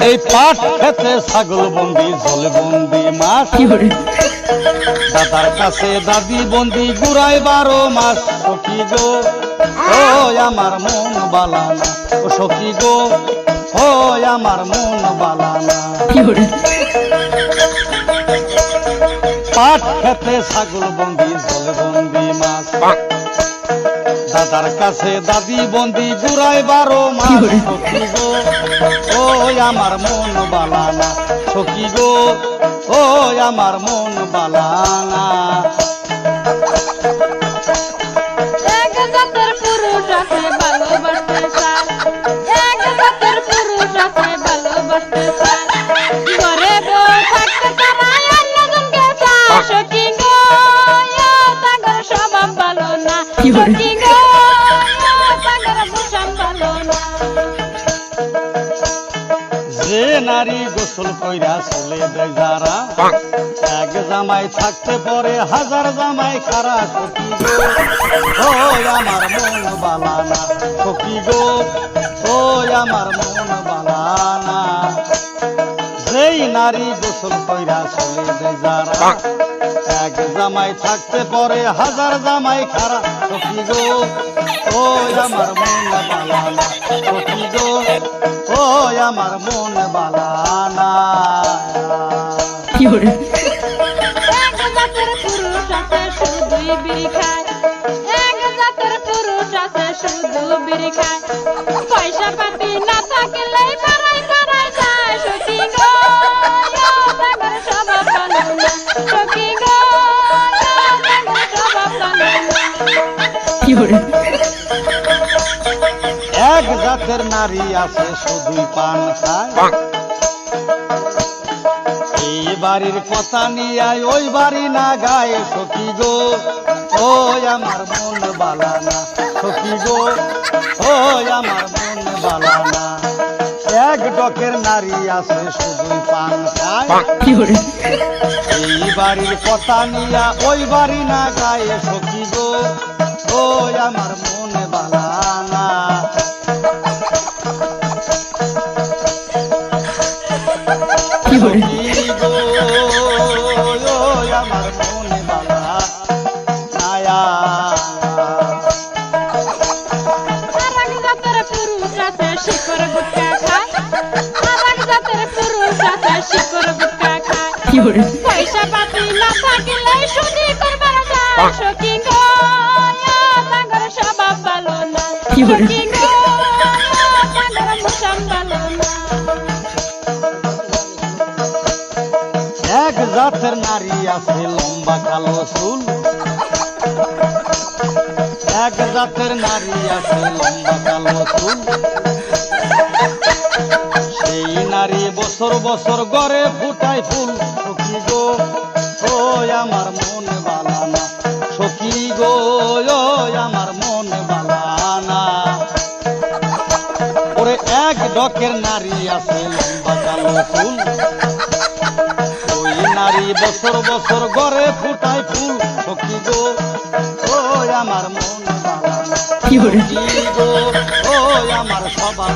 এই পাট খেতে ছাগল বন্দি জল বন্দি মাছ দাদার কাছে দাদি বন্দি গুড়াই 12 মাস সখী গো ও আমার মন বালানা ও সখী গো ও আমার মন বালানা পাট খেতে ছাগল বন্দি জল বন্দি মাছ দাদার কাছে দাদি বন্দি গুড়াই 12 মাস সখী গো ও আমার মন বালানা সখী গো ও আমার মন বালানা এক জাতের পুরুষ আছে ভালোবাসতে চায় এক জাতের পুরুষ আছে ভালোবাসতে চায় ঘরে বউ থাকতে তারা অন্যজনকে চায় সখী গো তাদের স্বভাব ভালো না সখী গো তাদের ভূষণ ভালো না যে নারী গোসল কইরা চলে দেয় যারা এক জামাই থাকতে পরে 1000 জামাই খারা সখী গো ও আমার মন বালানা সখী গো ও আমার মন বালানা যেই নারী গোসল কইরা চলে দেয় যারা এক জামাই থাকতে পরে 1000 জামাই খারা সখী গো ও আমার মন বালানা সখী গো ও আমার মন বালানা এক জাতের পুরুষ আছে শুধুই বিড়ি খায় এক জাতের পুরুষ আছে শুধু বিড়ি খায় পয়সা পাতি না থাকলে পাড়ায় পাড়ায় যায় সখী গো তাদের স্বভাব ভালো না সখী গো তাদের স্বভাব ভালো না এক জাতের নারী আছে শুধুই পান খায় এই বাড়ির কথা নিয়ে ওই বাড়ি না গায়ে সখী গো ও আমার মন বালানা সখী গো ও আমার মন বালানা এক ডকের নারী আছে শুধুই পান খায় এই বাড়ির কথা নিয়ে ওই বাড়ি না গায়ে সখী গো ও আমার মন বালানা সখী গো ও আমার মন বালানা আর এক জাতের পুরুষ আছে শিকড় গুটকা খায় আর এক জাতের পুরুষ আছে শিকড় গুটকা খায় পয়সা পাতি না থাকলে শুধু করবার যায় সখী গো তাদের স্বভাব ভালো না সখী গো তাদের ভূষণ ভালো না এক জাতের নারী আছে লম্বা কালো চুল এক জাতের নারী আছে লম্বা কালো চুল সেই নারী বছর বছর গড়ে ফুটায় ফুল সখী গো ও আমার মন বালানা সখী গো ও আমার মন বালানা ওরে এক ডকের নারী আছে লম্বা কালো চুল ওই নারী বছর বছর গড়ে ফুটায় ফুল সখী গো ও আমার মন বালানা সখী গো ও আমার সবার